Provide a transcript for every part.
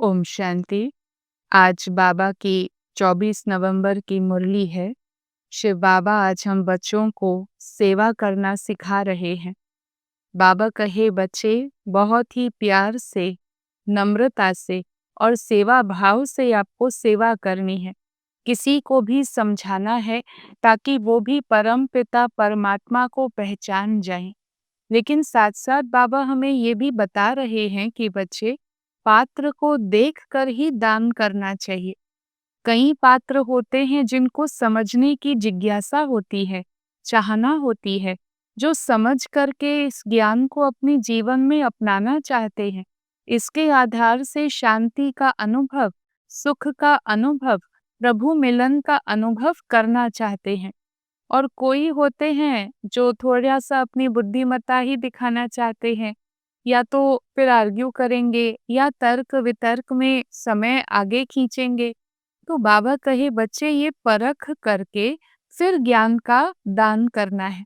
ओम शांति। आज बाबा की 24 नवंबर की मुरली है। शिव बाबा आज हम बच्चों को सेवा करना सिखा रहे हैं। बाबा कहे बच्चे बहुत ही प्यार से, नम्रता से और सेवा भाव से आपको सेवा करनी है। किसी को भी समझाना है ताकि वो भी परम पिता परमात्मा को पहचान जाएं। लेकिन साथ-साथ बाबा हमें ये भी बता रहे हैं कि बच्चे पात्र को देखकर ही दान करना चाहिए। कई पात्र होते हैं जिनको समझने की जिज्ञासा होती है, चाहना होती है, जो समझ करके इस ज्ञान को अपने जीवन में अपनाना चाहते हैं। इसके आधार से शांति का अनुभव, सुख का अनुभव, प्रभु मिलन का अनुभव करना चाहते हैं। और कोई होते हैं जो थोड़ा-सा अपनी बुद्धिमत्ता ही दिखाना चाहते हैं, या तो फिर आर्ग्यू करेंगे या तर्क-वितर्क में समय आगे खींचेंगे। तो बाबा कहे बच्चे ये परख करके फिर ज्ञान का दान करना है।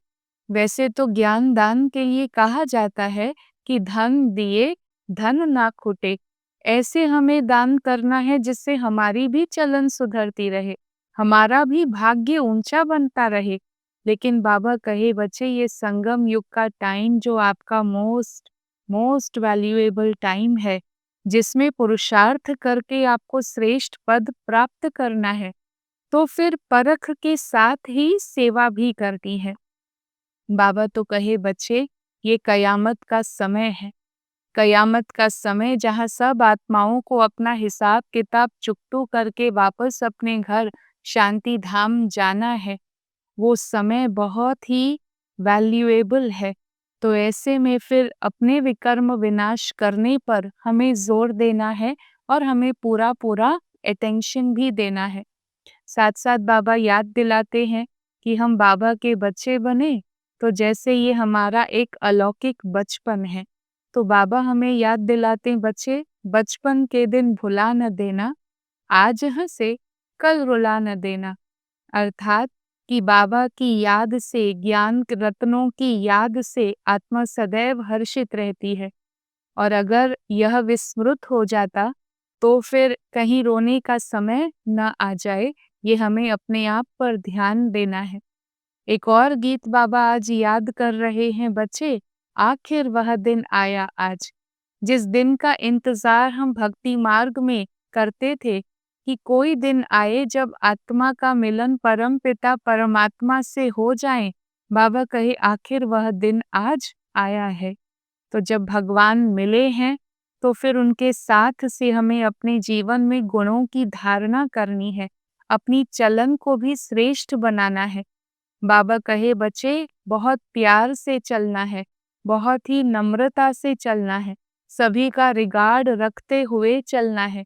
वैसे तो ज्ञान दान के लिए कहा जाता है कि धन दिए धन ना खुटे। ऐसे हमें दान करना है जिससे हमारी भी चलन सुधरती रहे, हमारा भी भाग्य ऊंचा बनता रहे। लेकिन बाबा कहे बच्चे ये संगम युग का टाइम जो आपका मोस्ट मोस्ट वैल्यूएबल टाइम है, जिसमें पुरुषार्थ करके आपको श्रेष्ठ पद प्राप्त करना है, तो फिर परख के साथ ही सेवा भी करनी है। बाबा तो कहे बच्चे ये कयामत का समय है। कयामत का समय जहाँ सब आत्माओं को अपना हिसाब किताब चुकतू करके वापस अपने घर शांति धाम जाना है। वो समय बहुत ही वैल्यूएबल है। तो ऐसे में फिर अपने विकर्म विनाश करने पर हमें जोर देना है और हमें पूरा अटेंशन भी देना है। साथ-साथ बाबा याद दिलाते हैं कि हम बाबा के बच्चे बने, तो जैसे ये हमारा एक अलौकिक बचपन है। तो बाबा हमें याद दिलाते हैं बच्चे बचपन के दिन भुला न देना, आज हँसे कल रुला न देना। अर्थात कि बाबा की याद से, ज्ञान रत्नों की याद से आत्मा सदैव हर्षित रहती है। और अगर यह विस्मृत हो जाता तो फिर कहीं रोने का समय न आ जाए, ये हमें अपने आप पर ध्यान देना है। एक और गीत बाबा आज याद कर रहे हैं बच्चे, आखिर वह दिन आया आज। जिस दिन का इंतजार हम भक्ति मार्ग में करते थे कि कोई दिन आए जब आत्मा का मिलन परम पिता परमात्मा से हो जाए। बाबा कहे आखिर वह दिन आज आया है। तो जब भगवान मिले हैं तो फिर उनके साथ से हमें अपने जीवन में गुणों की धारणा करनी है, अपनी चलन को भी श्रेष्ठ बनाना है। बाबा कहे बच्चे बहुत प्यार से चलना है, बहुत ही नम्रता से चलना है, सभी का रिगार्ड रखते हुए चलना है।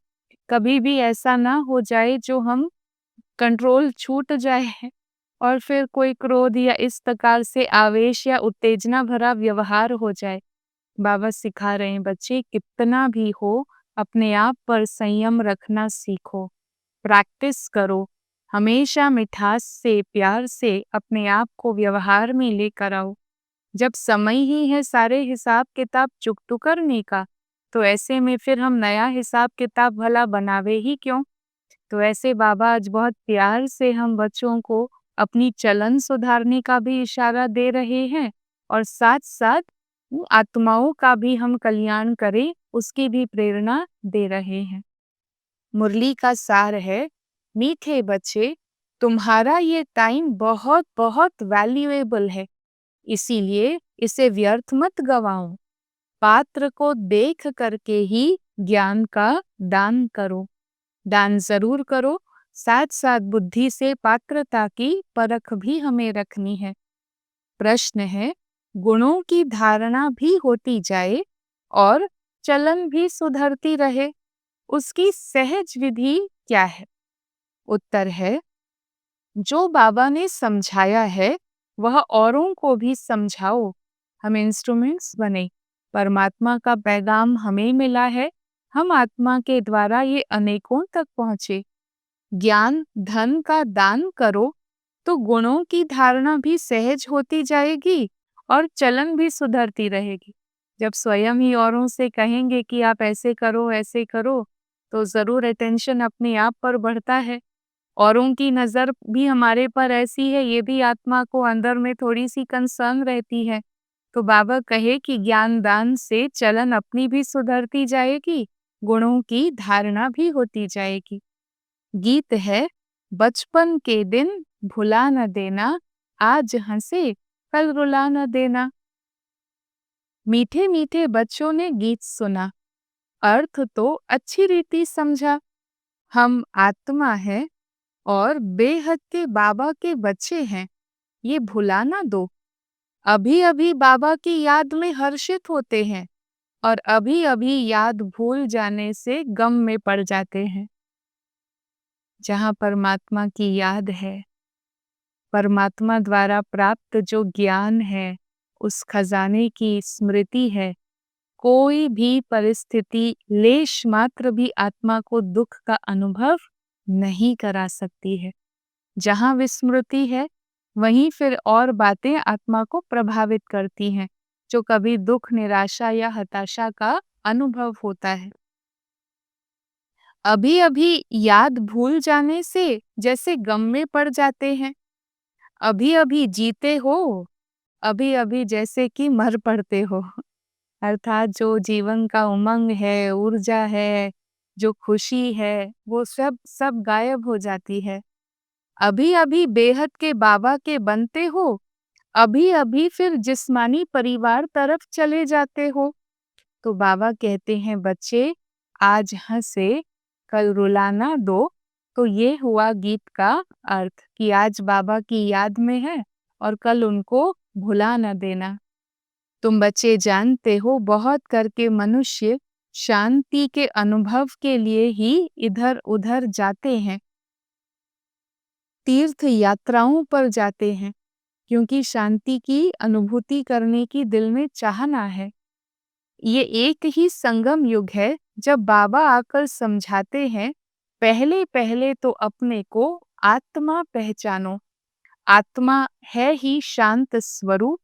कभी भी ऐसा ना हो जाए जो हम कंट्रोल छूट जाए और फिर कोई क्रोध या इस प्रकार से आवेश या उत्तेजना भरा व्यवहार हो जाए। बाबा सिखा रहे हैं बच्चे कितना भी हो अपने आप पर संयम रखना सीखो, प्रैक्टिस करो, हमेशा मिठास से प्यार से अपने आप को व्यवहार में लेकर आओ। जब समय ही है सारे हिसाब किताब चुकतू करने का, तो ऐसे में फिर हम नया हिसाब किताब भला बनावे ही क्यों। तो ऐसे बाबा आज बहुत प्यार से हम बच्चों को अपनी चलन सुधारने का भी इशारा दे रहे हैं और साथ साथ आत्माओं का भी हम कल्याण करें उसकी भी प्रेरणा दे रहे हैं। मुरली का सार है, मीठे बच्चे तुम्हारा ये टाइम बहुत बहुत वैल्यूएबल है, इसीलिए इसे व्यर्थ मत गवाओ। पात्र को देख करके ही ज्ञान का दान करो। दान जरूर करो, साथ साथ बुद्धि से पात्रता की परख भी हमें रखनी है। प्रश्न है, गुणों की धारणा भी होती जाए और चलन भी सुधरती रहे, उसकी सहज विधि क्या है? उत्तर है, जो बाबा ने समझाया है वह औरों को भी समझाओ। हम इंस्ट्रूमेंट्स बने, परमात्मा का पैगाम हमें मिला है, हम आत्मा के द्वारा ये अनेकों तक पहुँचे। ज्ञान धन का दान करो तो गुणों की धारणा भी सहज होती जाएगी और चलन भी सुधरती रहेगी। जब स्वयं ही औरों से कहेंगे कि आप ऐसे करो तो ज़रूर अटेंशन अपने आप पर बढ़ता है। औरों की नज़र भी हमारे पर ऐसी है, ये भी आत्मा को अंदर में थोड़ी-सी कंसर्न रहती है। तो बाबा कहे कि ज्ञान दान से चलन अपनी भी सुधरती जाएगी, गुणों की धारणा भी होती जाएगी। गीत है, बचपन के दिन भुला न देना, आज हंसे कल रुला न देना। मीठे मीठे बच्चों ने गीत सुना, अर्थ तो अच्छी रीति समझा। हम आत्मा है और बेहद के बाबा के बच्चे हैं, ये भुला ना दो। अभी अभी बाबा की याद में हर्षित होते हैं और अभी अभी याद भूल जाने से गम में पड़ जाते हैं। जहाँ परमात्मा की याद है, परमात्मा द्वारा प्राप्त जो ज्ञान है, उस खजाने की स्मृति है, कोई भी परिस्थिति लेश मात्र भी आत्मा को दुख का अनुभव नहीं करा सकती है। जहाँ विस्मृति है, वहीं फिर और बातें आत्मा को प्रभावित करती हैं, जो कभी दुख, निराशा या हताशा का अनुभव होता है। अभी अभी याद भूल जाने से जैसे गम में पड़ जाते हैं। अभी अभी जीते हो, अभी अभी जैसे कि मर पड़ते हो। अर्थात जो जीवन का उमंग है, ऊर्जा है, जो खुशी है, वो सब सब गायब हो जाती है। अभी अभी बेहद के बाबा के बनते हो, अभी अभी फिर जिस्मानी परिवार तरफ चले जाते हो। तो बाबा कहते हैं, बच्चे आज हंसे कल रुलाना दो। तो ये हुआ गीत का अर्थ कि आज बाबा की याद में है और कल उनको भुला न देना। तुम बच्चे जानते हो, बहुत करके मनुष्य शांति के अनुभव के लिए ही इधर उधर जाते हैं, तीर्थ यात्राओं पर जाते हैं, क्योंकि शांति की अनुभूति करने की दिल में चाहना है। ये एक ही संगम युग है जब बाबा आकर समझाते हैं, पहले पहले तो अपने को आत्मा पहचानो। आत्मा है ही शांत स्वरूप,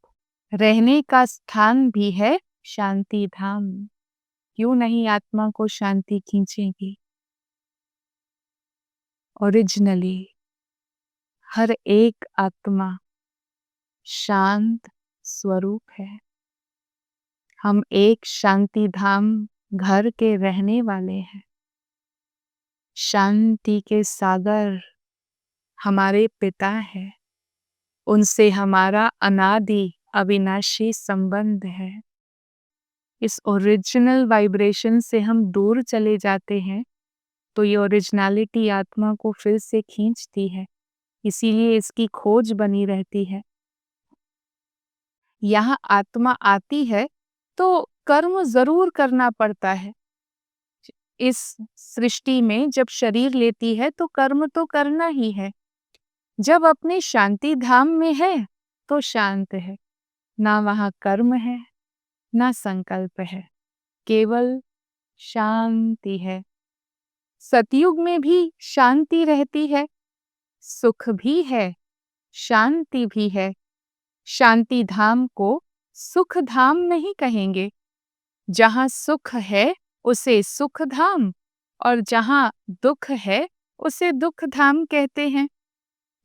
रहने का स्थान भी है शांति धाम। क्यों नहीं आत्मा को शांति खींचेगी? ओरिजिनली हर एक आत्मा शांत स्वरूप है। हम एक शांति धाम घर के रहने वाले हैं। शांति के सागर हमारे पिता हैं, उनसे हमारा अनादि अविनाशी संबंध है। इस ओरिजिनल वाइब्रेशन से हम दूर चले जाते हैं तो ये ओरिजिनलिटी आत्मा को फिर से खींचती है, इसीलिए इसकी खोज बनी रहती है। यहाँ आत्मा आती है तो कर्म जरूर करना पड़ता है। इस सृष्टि में जब शरीर लेती है तो कर्म तो करना ही है। जब अपने शांति धाम में है तो शांत है, ना वहाँ कर्म है ना संकल्प है, केवल शांति है। सतयुग में भी शांति रहती है, सुख भी है, शांति भी है। शांति धाम को सुख धाम नहीं कहेंगे। जहाँ सुख है उसे सुख धाम और जहाँ दुख है उसे दुख धाम कहते हैं।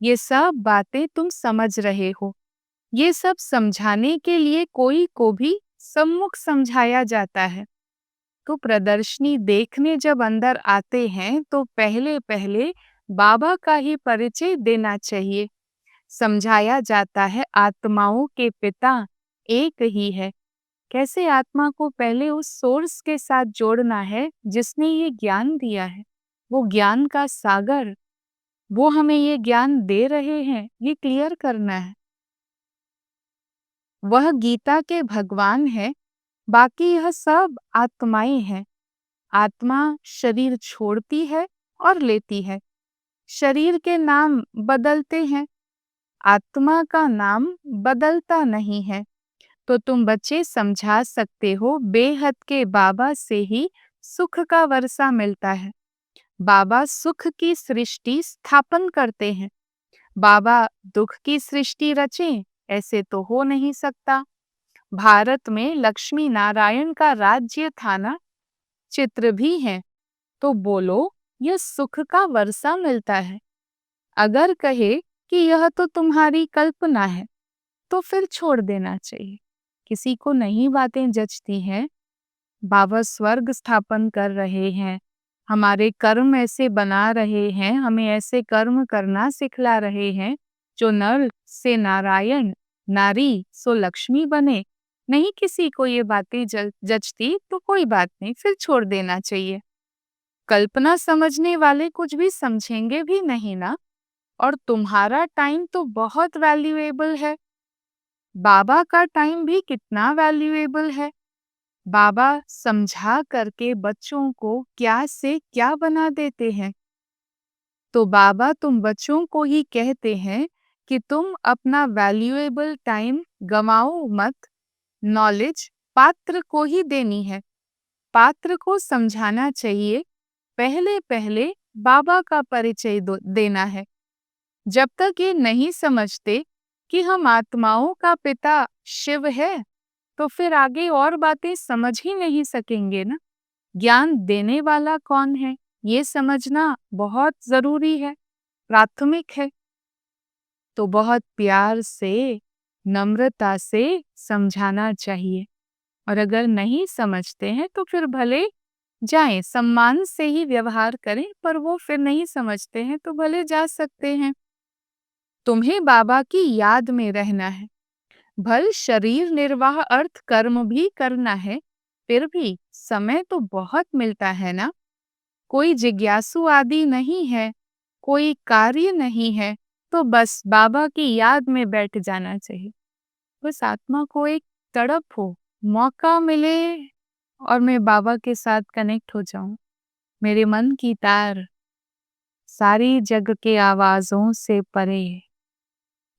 ये सब बातें तुम समझ रहे हो। ये सब समझाने के लिए कोई को भी सम्मुख समझाया जाता है। तो प्रदर्शनी देखने जब अंदर आते हैं तो पहले पहले बाबा का ही परिचय देना चाहिए। समझाया जाता है आत्माओं के पिता एक ही है। कैसे आत्मा को पहले उस सोर्स के साथ जोड़ना है जिसने ये ज्ञान दिया है। वो ज्ञान का सागर, वो हमें ये ज्ञान दे रहे हैं, ये क्लियर करना है। वह गीता के भगवान है, बाकी यह सब आत्माएं हैं। आत्मा शरीर छोड़ती है और लेती है। शरीर के नाम बदलते हैं, आत्मा का नाम बदलता नहीं है। तो तुम बच्चे समझा सकते हो, बेहद के बाबा से ही सुख का वर्षा मिलता है। बाबा सुख की सृष्टि स्थापन करते हैं। बाबा दुख की सृष्टि रचें, ऐसे तो हो नहीं सकता। भारत में लक्ष्मी नारायण का राज्य था ना, चित्र भी है। तो बोलो यह सुख का वर्षा मिलता है। अगर कहे कि यह तो तुम्हारी कल्पना है, तो फिर छोड़ देना चाहिए। किसी को नहीं बातें जचती हैं। बाबा स्वर्ग स्थापन कर रहे हैं, हमारे कर्म ऐसे बना रहे हैं, हमें ऐसे कर्म करना सिखला रहे हैं जो नर से नारायण, नारी सो लक्ष्मी बने। नहीं किसी को ये बातें जचती तो कोई बात नहीं, फिर छोड़ देना चाहिए। कल्पना समझने वाले कुछ भी समझेंगे भी नहीं ना। और तुम्हारा टाइम तो बहुत वैल्यूएबल है। बाबा का टाइम भी कितना वैल्यूएबल है। बाबा समझा करके बच्चों को क्या से क्या बना देते हैं। तो बाबा तुम बच्चों को ही कहते हैं कि तुम अपना वैल्यूएबल टाइम गंवाओ मत। नॉलेज पात्र को ही देनी है, पात्र को समझाना चाहिए। पहले पहले बाबा का परिचय देना है। जब तक ये नहीं समझते कि हम आत्माओं का पिता शिव है, तो फिर आगे और बातें समझ ही नहीं सकेंगे ना। ज्ञान देने वाला कौन है, ये समझना बहुत जरूरी है, प्राथमिक है। तो बहुत प्यार से, नम्रता से समझाना चाहिए। और अगर नहीं समझते हैं तो फिर भले जाएं, सम्मान से ही व्यवहार करें, पर वो फिर नहीं समझते हैं तो भले जा सकते हैं। तुम्हें बाबा की याद में रहना है। भल शरीर निर्वाह अर्थ कर्म भी करना है, फिर भी समय तो बहुत मिलता है ना। कोई जिज्ञासु आदि नहीं है, कोई कार्य नहीं है, तो बस बाबा की याद में बैठ जाना चाहिए। बस आत्मा को एक तड़प हो, मौका मिले और मैं बाबा के साथ कनेक्ट हो जाऊं। मेरे मन की तार सारी जग के आवाजों से परे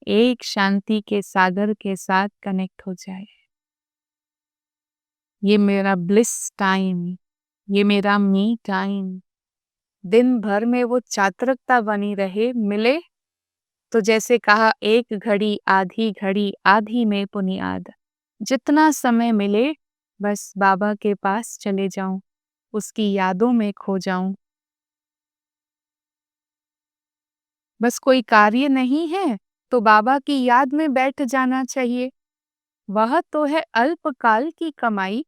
एक शांति के सागर के साथ कनेक्ट हो जाए। ये मेरा ब्लिस टाइम, ये मेरा मी टाइम। दिन भर में वो चातुर्यता बनी रहे। मिले तो जैसे कहा, एक घड़ी आधी में पुनियाद। जितना समय मिले बस बाबा के पास चले जाऊं, उसकी यादों में खो जाऊं। बस कोई कार्य नहीं है तो बाबा की याद में बैठ जाना चाहिए। वह तो है अल्पकाल की कमाई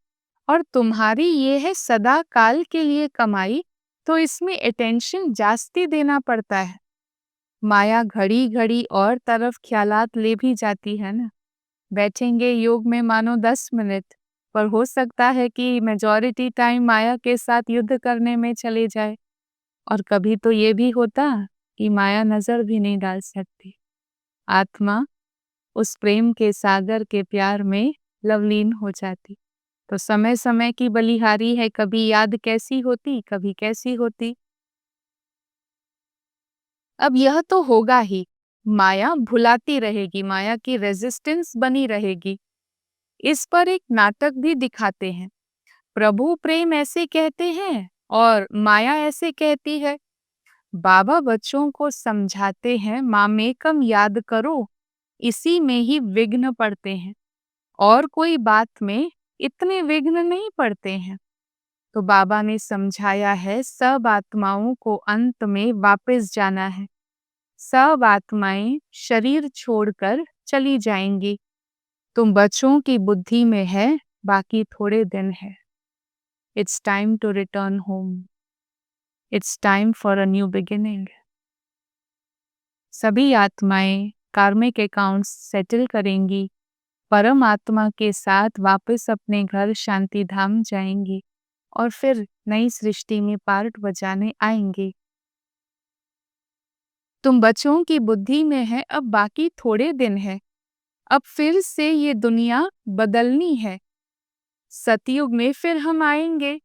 और तुम्हारी ये है सदा काल के लिए कमाई। तो इसमें अटेंशन जास्ती देना पड़ता है। माया घड़ी घड़ी और तरफ ख्यालात ले भी जाती है ना। बैठेंगे योग में मानो 10 मिनट, पर हो सकता है कि मेजॉरिटी टाइम माया के साथ युद्ध करने में चले जाए। और कभी तो ये भी होता कि माया नजर भी नहीं डाल सकती। आत्मा उस प्रेम के सागर के प्यार में लवलीन हो जाती। तो समय समय की बलिहारी है, कभी याद कैसी होती, कभी कैसी होती। अब यह तो होगा ही, माया भुलाती रहेगी, माया की रेजिस्टेंस बनी रहेगी। इस पर एक नाटक भी दिखाते हैं। प्रभु प्रेम ऐसे कहते हैं और माया ऐसे कहती है। बाबा बच्चों को समझाते हैं, मामेकम याद करो, इसी में ही विघ्न पड़ते हैं और कोई बात में इतने विघ्न नहीं पड़ते हैं। तो बाबा ने समझाया है, सब आत्माओं को अंत में वापस जाना है। सब आत्माएं शरीर छोड़कर चली जाएंगी। तुम बच्चों की बुद्धि में है, बाकी थोड़े दिन है। It's time to return home. It's time for a new beginning. सभी आत्माएं कार्मिक अकाउंट्स सेटल करेंगी, परम आत्मा के साथ वापस अपने घर शांति धाम जाएंगी और फिर नई सृष्टि में पार्ट बजाने आएंगे। तुम बच्चों की बुद्धि में है, अब बाकी थोड़े दिन है। अब फिर से ये दुनिया बदलनी है। सतयुग में फिर हम आएंगे।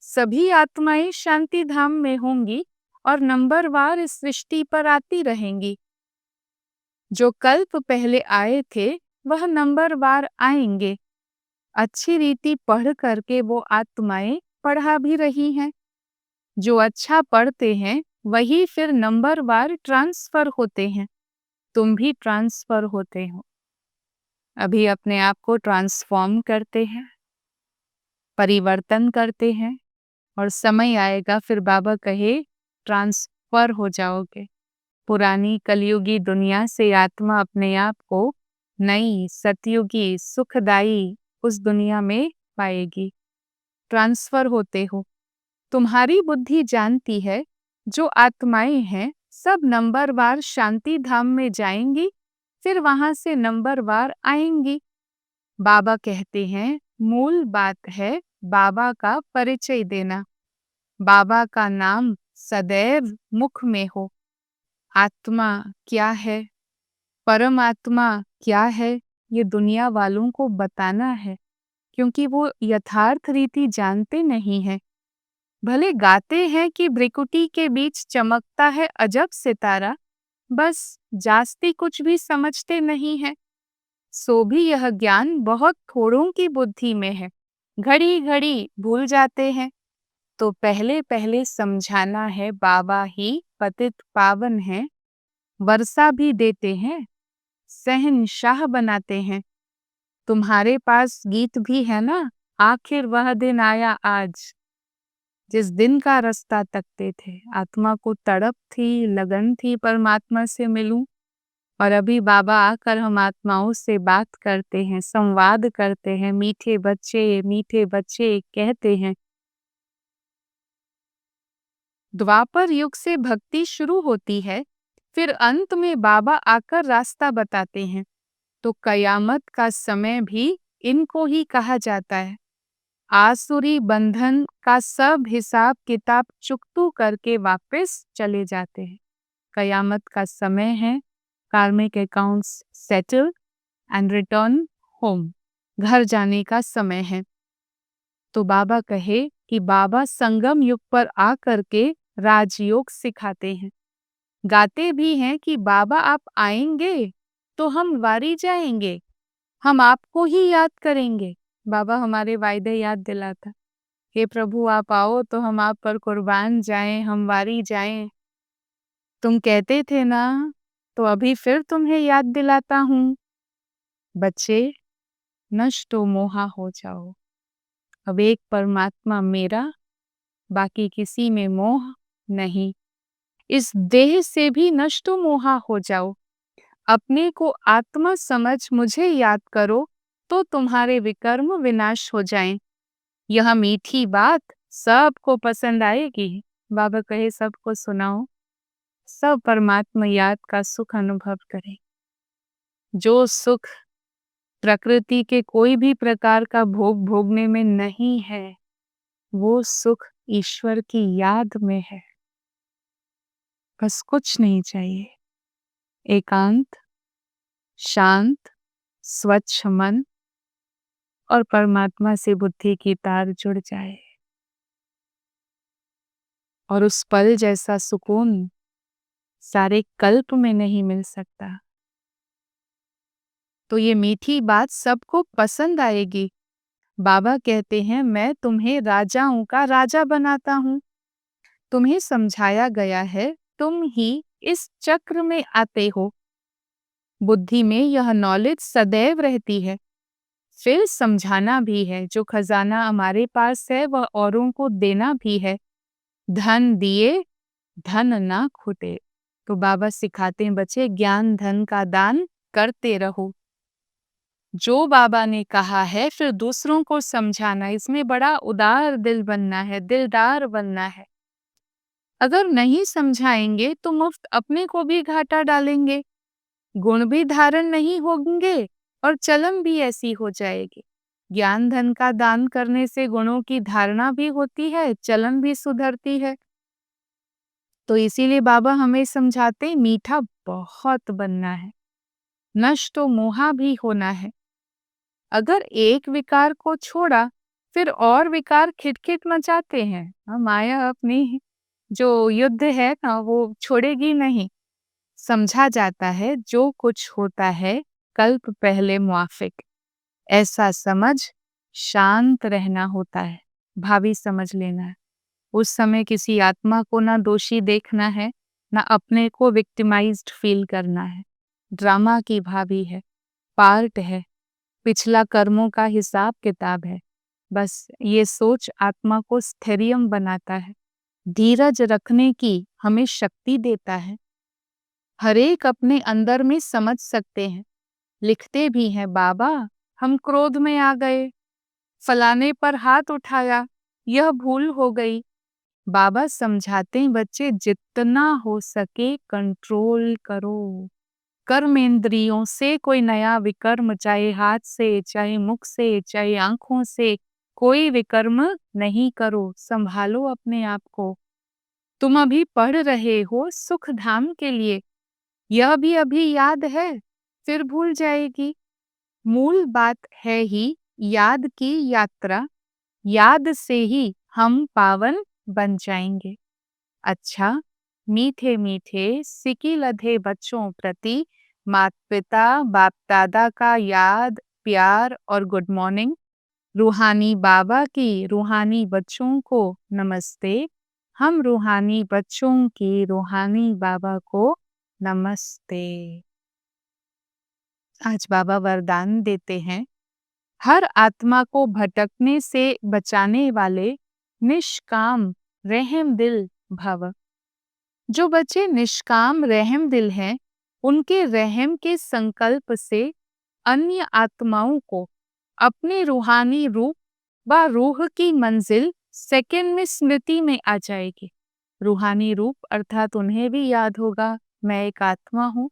सभी आत्माएं शांति धाम में होंगी और नंबरवार इस सृष्टि पर आती रहेंगी। जो कल्प पहले आए थे वह नंबरवार आएंगे। अच्छी रीति पढ़ करके वो आत्माएं पढ़ा भी रही हैं। जो अच्छा पढ़ते हैं वही फिर नंबरवार ट्रांसफर होते हैं। तुम भी ट्रांसफर होते हो। अभी अपने आप को ट्रांसफॉर्म करते हैं, परिवर्तन करते हैं, और समय आएगा फिर बाबा कहे ट्रांसफर हो जाओगे। पुरानी कलयुगी दुनिया से आत्मा अपने आप को नई सतयुगी सुखदाई उस दुनिया में पाएगी। ट्रांसफर होते हो। तुम्हारी बुद्धि जानती है जो आत्माएं हैं सब नंबरवार शांति धाम में जाएंगी, फिर वहां से नंबरवार आएंगी। बाबा कहते हैं मूल बात है बाबा का परिचय देना। बाबा का नाम सदैव मुख में हो। आत्मा क्या है, परमात्मा क्या है, ये दुनिया वालों को बताना है, क्योंकि वो यथार्थ रीति जानते नहीं हैं। भले गाते हैं कि भ्रिकुटी के बीच चमकता है अजब सितारा, बस जास्ती कुछ भी समझते नहीं है। सो भी यह ज्ञान बहुत थोड़ों की बुद्धि में है, घड़ी घड़ी भूल जाते हैं। तो पहले पहले समझाना है बाबा ही पतित पावन है, वर्षा भी देते हैं, शहंशाह बनाते हैं। तुम्हारे पास गीत भी है ना, आखिर वह दिन आया आज, जिस दिन का रास्ता तकते थे। आत्मा को तड़प थी, लगन थी परमात्मा से मिलूं, और अभी बाबा आकर हम आत्माओं से बात करते हैं, संवाद करते हैं। मीठे बच्चे कहते हैं। द्वापर युग से भक्ति शुरू होती है, फिर अंत में बाबा आकर रास्ता बताते हैं। तो कयामत का समय भी इनको ही कहा जाता है। आसुरी बंधन का सब हिसाब किताब चुकतू करके वापस चले जाते हैं। कयामत का समय है, कार्मिक accounts settle and return home, घर जाने का समय है। तो बाबा कहे कि बाबा संगम युग पर आकर के राजयोग सिखाते हैं। गाते भी हैं कि बाबा आप आएंगे तो हम वारी जाएंगे, हम आपको ही याद करेंगे। बाबा हमारे वायदे याद दिलाता, हे प्रभु आप आओ तो हम आप पर कुर्बान जाएं, हम वारी जाएं। तुम कहते थे ना, तो अभी फिर तुम्हें याद दिलाता हूँ। बच्चे नष्टो मोहा हो जाओ। अब एक परमात्मा मेरा, बाकी किसी में मोह नहीं। इस देह से भी नष्टो मोहा हो जाओ। अपने को आत्मा समझ मुझे याद करो तो तुम्हारे विकर्म विनाश हो जाएं। यह मीठी बात सबको पसंद आएगी। बाबा कहे सबको सुनाओ, सब परमात्मा याद का सुख अनुभव करें। जो सुख प्रकृति के कोई भी प्रकार का भोग भोगने में नहीं है, वो सुख ईश्वर की याद में है। बस कुछ नहीं चाहिए, एकांत, शांत, स्वच्छ मन और परमात्मा से बुद्धि की तार जुड़ जाए, और उस पल जैसा सुकून सारे कल्प में नहीं मिल सकता। तो ये मीठी बात सबको पसंद आएगी। बाबा कहते हैं मैं तुम्हें राजाओं का राजा बनाता हूँ। तुम्हें समझाया गया है तुम ही इस चक्र में आते हो। बुद्धि में यह नॉलेज सदैव रहती है। फिर समझाना भी है, जो खजाना हमारे पास है वह औरों को देना भी है। धन दिए धन ना खुटे। तो बाबा सिखाते हैं बच्चे ज्ञान धन का दान करते रहो। जो बाबा ने कहा है फिर दूसरों को समझाना, इसमें बड़ा उदार दिल बनना है, दिलदार बनना है। अगर नहीं समझाएंगे तो मुफ्त अपने को भी घाटा डालेंगे, गुण भी धारण नहीं होंगे और चलन भी ऐसी हो जाएगी। ज्ञान धन का दान करने से गुणों की धारणा भी होती है, चलन भी सुधरती है। तो इसीलिए बाबा हमें समझाते मीठा बहुत बनना है, नष्टो मोहा भी होना है। अगर एक विकार को छोड़ा फिर और विकार खिटखिट मचाते हैं। माया अपनी जो युद्ध है ना वो छोड़ेगी नहीं। समझा जाता है जो कुछ होता है कल्प पहले मुआफिक, ऐसा समझ शांत रहना होता है, भावी समझ लेना है। उस समय किसी आत्मा को ना दोषी देखना है, ना अपने को विक्टिमाइज्ड फील करना है। ड्रामा की भावी है, पार्ट है, पिछला कर्मों का हिसाब किताब है। बस ये सोच आत्मा को स्थैर्य बनाता है, धीरज रखने की हमें शक्ति देता है। हर एक अपने अंदर में समझ सकते हैं, लिखते भी हैं, बाबा हम क्रोध में आ गए, फलाने पर हाथ उठाया, यह भूल हो गई। बाबा समझाते हैं, बच्चे जितना हो सके कंट्रोल करो। कर्मेंद्रियों से कोई नया विकर्म, चाहे हाथ से, चाहे मुख से, चाहे आंखों से, कोई विकर्म नहीं करो। संभालो अपने आप को। तुम अभी पढ़ रहे हो सुख धाम के लिए, यह भी अभी याद है, फिर भूल जाएगी। मूल बात है ही याद की यात्रा, याद से ही हम पावन बन जाएंगे। अच्छा, मीठे मीठे सिकी लधे बच्चों प्रति माता पिता बाप दादा का याद, प्यार और गुड मॉर्निंग। रूहानी बाबा की रूहानी बच्चों को नमस्ते। हम रूहानी बच्चों की रूहानी बाबा को नमस्ते। आज बाबा वरदान देते हैं, हर आत्मा को भटकने से बचाने वाले निष्काम रहम दिल भव। जो बच्चे निष्काम रहम दिल हैं, उनके रहम के संकल्प से अन्य आत्माओं को अपने रूहानी रूप व रूह की मंजिल सेकंड में स्मृति में आ जाएगी। रूहानी रूप अर्थात उन्हें भी याद होगा, मैं एक आत्मा हूँ,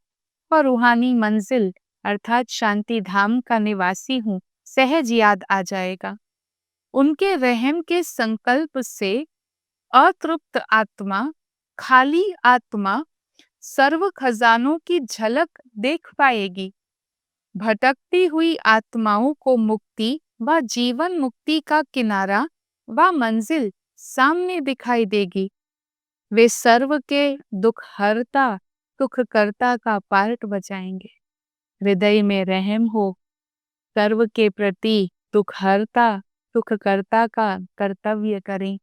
और रूहानी मंजिल अर्थात शांति धाम का निवासी हूँ, सहज याद आ जाएगा। उनके रहम के संकल्प से अतृप्त आत्मा, खाली आत्मा सर्व खजानों की झलक देख पाएगी। भटकती हुई आत्माओं को मुक्ति व जीवन मुक्ति का किनारा व मंजिल सामने दिखाई देगी। वे सर्व के दुख हरता सुख करता का पार्ट बजाएंगे। हृदय में रहम हो, सर्व के प्रति दुख हरता सुख करता का कर्तव्य करें।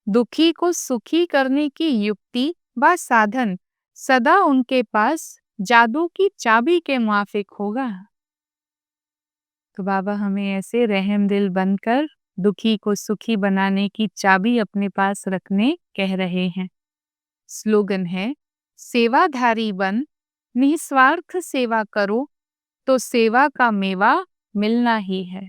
दुखी को सुखी करने की युक्ति व साधन सदा उनके पास जादू की चाबी के मुआफिक होगा। तो बाबा हमें ऐसे रहम दिल बनकर दुखी को सुखी बनाने की चाबी अपने पास रखने कह रहे हैं। स्लोगन है, सेवाधारी बन, निस्वार्थ सेवा करो, तो सेवा का मेवा मिलना ही है।